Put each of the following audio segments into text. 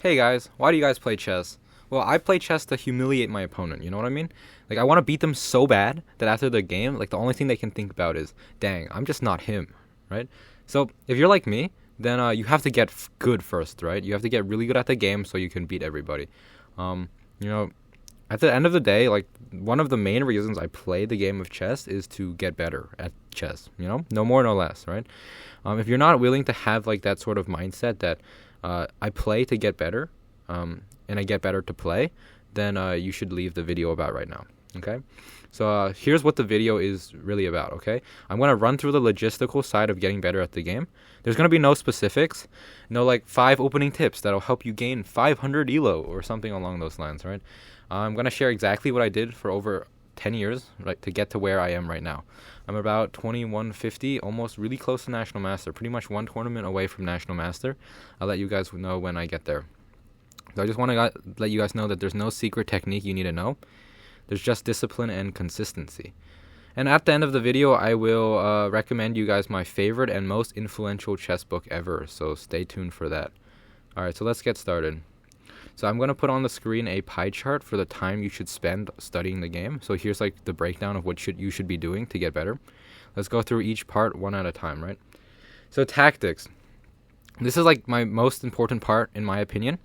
Hey guys, why do you guys play chess? Well, I play chess to humiliate my opponent, you know what I mean? Like, I want to beat them so bad that after the game, like, the only thing they can think about is, dang, I'm just not him, right? So, if you're like me, then you have to get good first, right? You have to get really good at the game so you can beat everybody. Um, you know, at the end of the day, like, one of the main reasons I play the game of chess is to get better at chess, you know? No more, no less, right? If you're not willing to have, like, that sort of mindset that I play to get better, and I get better to play, then you should leave the video about right now, okay? So here's what the video is really about, okay? I'm going to run through the logistical side of getting better at the game. There's going to be no specifics, no like 5 opening tips that'll help you gain 500 ELO or something along those lines, right? I'm going to share exactly what I did for over 10 years, right, to get to where I am right now. I'm about 2150, almost really close to National Master, pretty much one tournament away from National Master. I'll let you guys know when I get there. So I just want to let you guys know that there's no secret technique you need to know. There's just discipline and consistency. And at the end of the video, I will recommend you guys my favorite and most influential chess book ever, so stay tuned for that. Alright, so let's get started. So I'm going to put on the screen a pie chart for the time you should spend studying the game. So here's like the breakdown of what you should be doing to get better. Let's go through each part one at a time, right? So tactics. This is like my most important part in my opinion.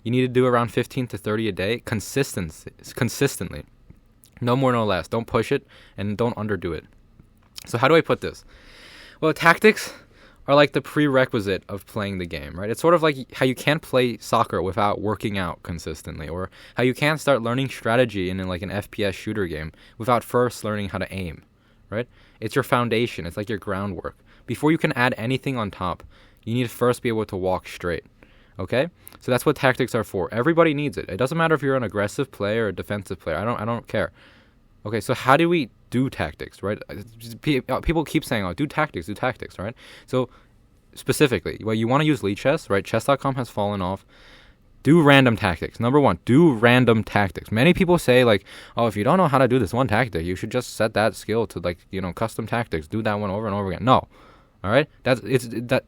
You need to do around 15 to 30 a day, consistently. No more, no less. Don't push it and don't underdo it. So how do I put this? Well, tactics are like the prerequisite of playing the game, right? It's sort of like how you can't play soccer without working out consistently, or how you can't start learning strategy in like an FPS shooter game without first learning how to aim, right? It's your foundation. It's like your groundwork. Before you can add anything on top, you need to first be able to walk straight, okay? So that's what tactics are for. Everybody needs it. It doesn't matter if you're an aggressive player or a defensive player. I don't care. Okay, so how do we do tactics, right? People keep saying, oh, do tactics, right? So specifically, well, you want to use lead chess, right? Chess.com has fallen off. Do random tactics. Number one, do random tactics. Many people say, like, oh, if you don't know how to do this one tactic, you should just set that skill to, like, custom tactics. Do that one over and over again. No. All right?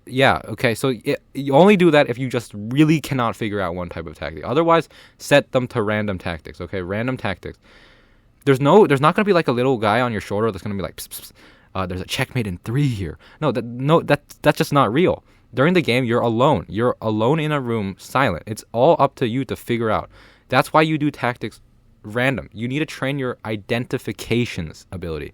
Yeah, okay. So you only do that if you just really cannot figure out one type of tactic. Otherwise, set them to random tactics, okay? Random tactics. There's not going to be like a little guy on your shoulder that's going to be like, pss, pss, there's a checkmate in 3 here. That's just not real. During the game, you're alone. You're alone in a room, silent. It's all up to you to figure out. That's why you do tactics random. You need to train your identifications ability.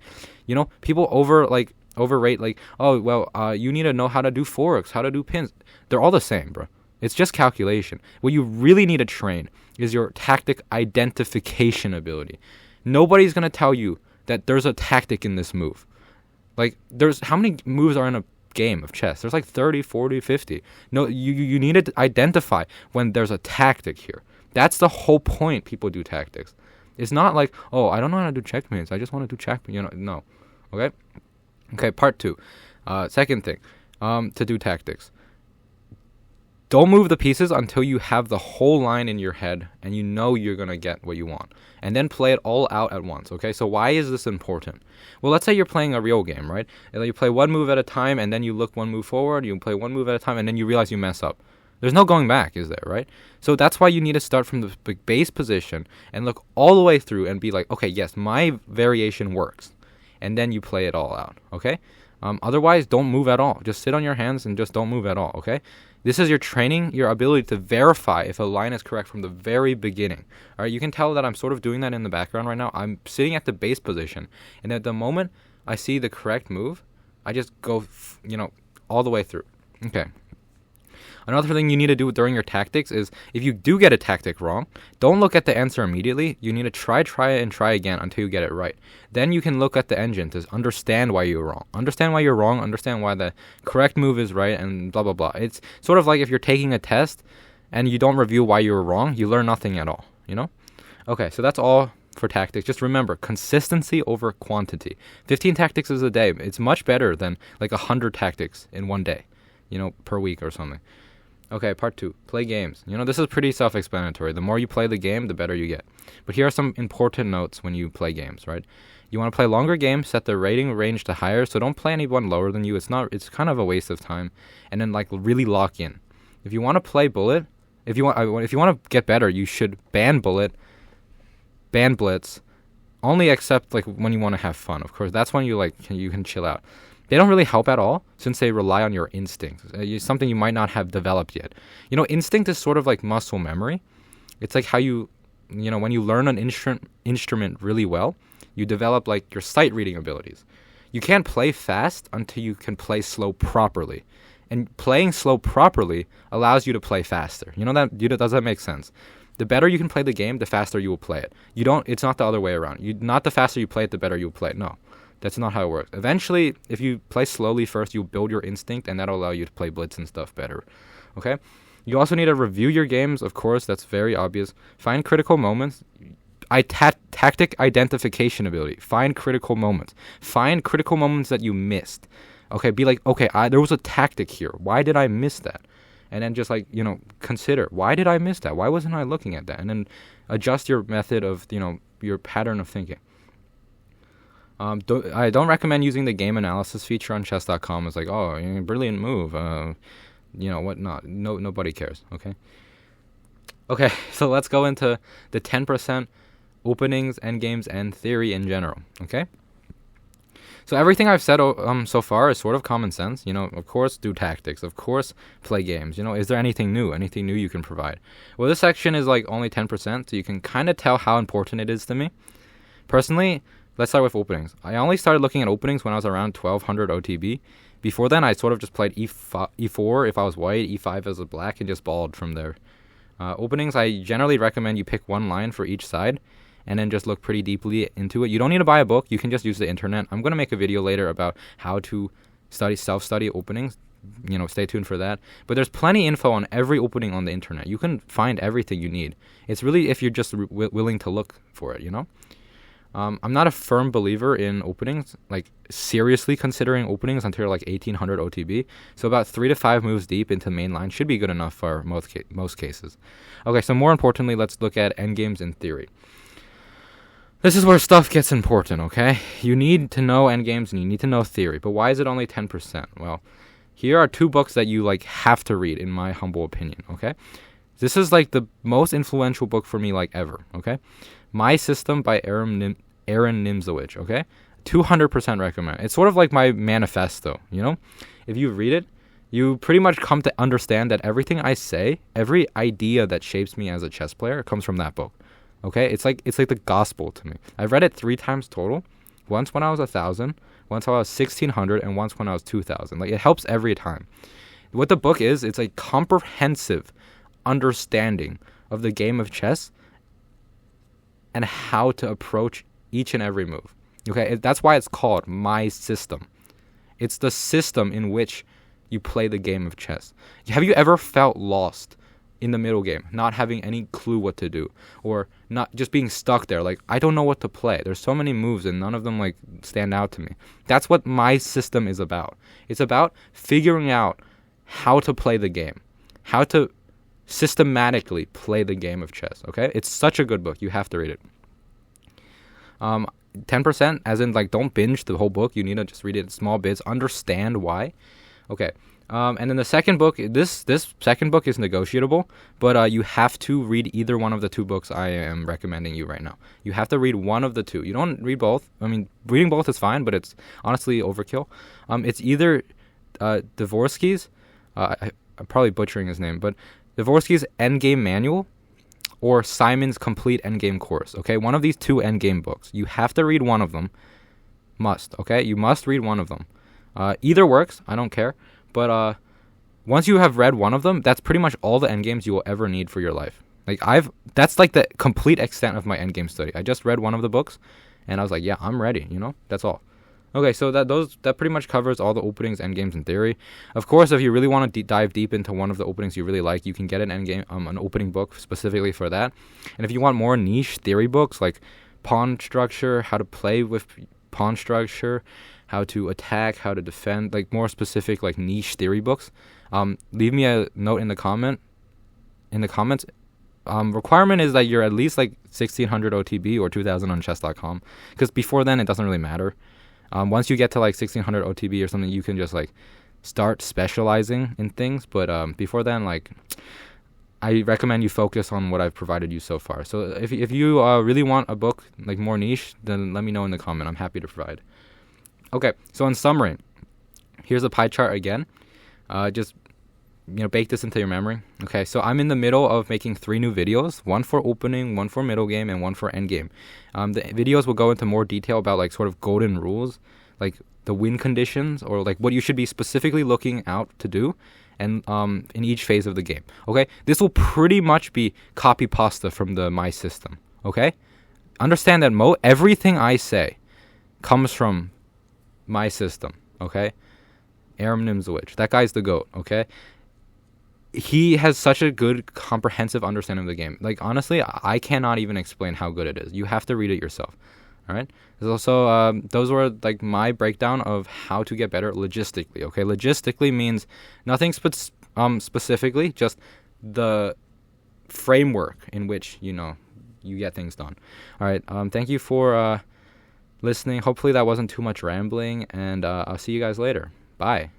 People overrate, like, oh, well, you need to know how to do forks, how to do pins. They're all the same, bro. It's just calculation. What you really need to train is your tactic identification ability. Nobody's going to tell you that there's a tactic in this move. Like, how many moves are in a game of chess? There's like 30, 40, 50. No, you need to identify when there's a tactic here. That's the whole point people do tactics. It's not like, oh, I don't know how to do checkmates. I just want to do checkmate. No. Okay? Okay, part 2. Second thing, to do tactics. Don't move the pieces until you have the whole line in your head and you know you're going to get what you want. And then play it all out at once, okay? So why is this important? Well, let's say you're playing a real game, right? And you play one move at a time and then you look one move forward, you play one move at a time and then you realize you mess up. There's no going back, is there, right? So that's why you need to start from the base position and look all the way through and be like, okay, yes, my variation works. And then you play it all out, okay? Otherwise, don't move at all. Just sit on your hands and just don't move at all, okay? This is your training, your ability to verify if a line is correct from the very beginning. All right, you can tell that I'm sort of doing that in the background right now. I'm sitting at the base position, and at the moment I see the correct move, I just go, all the way through. Okay. Another thing you need to do during your tactics is, if you do get a tactic wrong, don't look at the answer immediately. You need to try it, and try again until you get it right. Then you can look at the engine to understand why you're wrong. Understand why you're wrong, understand why the correct move is right, and blah, blah, blah. It's sort of like if you're taking a test and you don't review why you were wrong, you learn nothing at all, Okay, so that's all for tactics. Just remember, consistency over quantity. 15 tactics is a day. It's much better than like 100 tactics in one day, per week or something. Okay, part 2, play games. This is pretty self-explanatory. The more you play the game, the better you get. But here are some important notes when you play games, right? You want to play longer games, set the rating range to higher, so don't play anyone lower than you. It's kind of a waste of time. And then, like, really lock in. If you want to play bullet, if you want to get better, you should ban bullet, ban blitz, only except like when you want to have fun. Of course, that's when you can chill out. They don't really help at all since they rely on your instincts. Something you might not have developed yet. Instinct is sort of like muscle memory. It's like how when you learn an instrument really well, you develop like your sight reading abilities. You can't play fast until you can play slow properly. And playing slow properly allows you to play faster. Does that make sense? The better you can play the game, the faster you will play it. It's not the other way around. Not the faster you play it, the better you'll play it. No. That's not how it works. Eventually, if you play slowly first, you'll build your instinct, and that'll allow you to play blitz and stuff better. Okay? You also need to review your games, of course. That's very obvious. Find critical moments. Tactic identification ability. Find critical moments. Find critical moments that you missed. Okay, be like, okay, there was a tactic here. Why did I miss that? And then just consider, why did I miss that? Why wasn't I looking at that? And then adjust your method of, your pattern of thinking. I don't recommend using the game analysis feature on chess.com. It's like, oh, brilliant move. Whatnot. Nobody cares. Okay, so let's go into the 10% openings, endgames, and theory in general. Okay? So everything I've said so far is sort of common sense. Of course, do tactics. Of course, play games. Is there anything new? Anything new you can provide? Well, this section is like only 10%, so you can kind of tell how important it is to me. Personally, let's start with openings. I only started looking at openings when I was around 1200 OTB. Before then, I sort of just played E4 if I was white, E5 as a black, and just balled from there. Openings, I generally recommend you pick one line for each side and then just look pretty deeply into it. You don't need to buy a book. You can just use the internet. I'm going to make a video later about how to self-study openings. Stay tuned for that. But there's plenty info on every opening on the internet. You can find everything you need. It's really if you're just willing to look for it, I'm not a firm believer in openings, like seriously considering openings until like 1800 OTB. So about 3 to 5 moves deep into main line should be good enough for most cases. Okay, so more importantly, let's look at endgames in theory. This is where stuff gets important, okay? You need to know endgames and you need to know theory. But why is it only 10%? Well, here are 2 books that you have to read, in my humble opinion, okay? This is the most influential book for me ever, okay? My System by Aaron Nimzowitsch, okay? 200% recommend. It's sort of like my manifesto, If you read it, you pretty much come to understand that everything I say, every idea that shapes me as a chess player comes from that book, okay? It's like the gospel to me. I've read it 3 times total. Once when I was 1,000, once when I was 1,600, and once when I was 2,000. It helps every time. What the book is, it's a comprehensive understanding of the game of chess and how to approach each and every move. Okay, that's why it's called My System. It's the system in which you play the game of chess. Have you ever felt lost in the middle game, not having any clue what to do, or not just being stuck there? I don't know what to play. There's so many moves and none of them stand out to me. That's what My System is about. It's about figuring out how to play the game, how to systematically play the game of chess. Okay, it's such a good book. You have to read it. 10%, as in don't binge the whole book. You need to just read it in small bits, understand why. Okay, and then the second book, this second book is negotiable, but you have to read either one of the 2 books I am recommending you right now. You have to read one of the 2. You don't read both. I mean, reading both is fine, but it's honestly overkill. It's either Dvorsky's, I'm probably butchering his name, but Dvorsky's Endgame Manual, or Simon's Complete Endgame Course, okay? One of these 2 endgame books. You have to read one of them. Must, okay? You must read one of them. Either works. I don't care. But once you have read one of them, that's pretty much all the endgames you will ever need for your life. That's the complete extent of my endgame study. I just read one of the books, and I was like, yeah, I'm ready, That's all. Okay, so that pretty much covers all the openings, endgames, and theory. Of course, if you really want to dive deep into one of the openings you really like, you can get an opening book specifically for that. And if you want more niche theory books like pawn structure, how to play with pawn structure, how to attack, how to defend, more specific niche theory books, leave me a note in the comments. Requirement is that you're at least 1,600 OTB or 2,000 on chess.com, because before then it doesn't really matter. Once you get to 1,600 OTB or something, you can just start specializing in things. But before then, I recommend you focus on what I've provided you so far. So if you really want a book like more niche, then let me know in the comment. I'm happy to provide. Okay, so in summary, here's a pie chart again. Just bake this into your memory. Okay, so I'm in the middle of making 3 new videos, one for opening, one for middle game, and one for end game. The videos will go into more detail about like sort of golden rules, like the win conditions, or like what you should be specifically looking out to do, and in each phase of the game. Okay, this will pretty much be copy pasta from the my system. Okay, understand that everything I say comes from my system. Okay, Aram Nimzowitsch, that guy's the GOAT. Okay, he has such a good comprehensive understanding of the game. Like honestly, I cannot even explain how good it is. You have to read it yourself. All right. There's also those were like my breakdown of how to get better logistically. Okay, logistically means nothing specifically, just the framework in which you get things done. All right. Thank you for listening. Hopefully that wasn't too much rambling, and I'll see you guys later. Bye.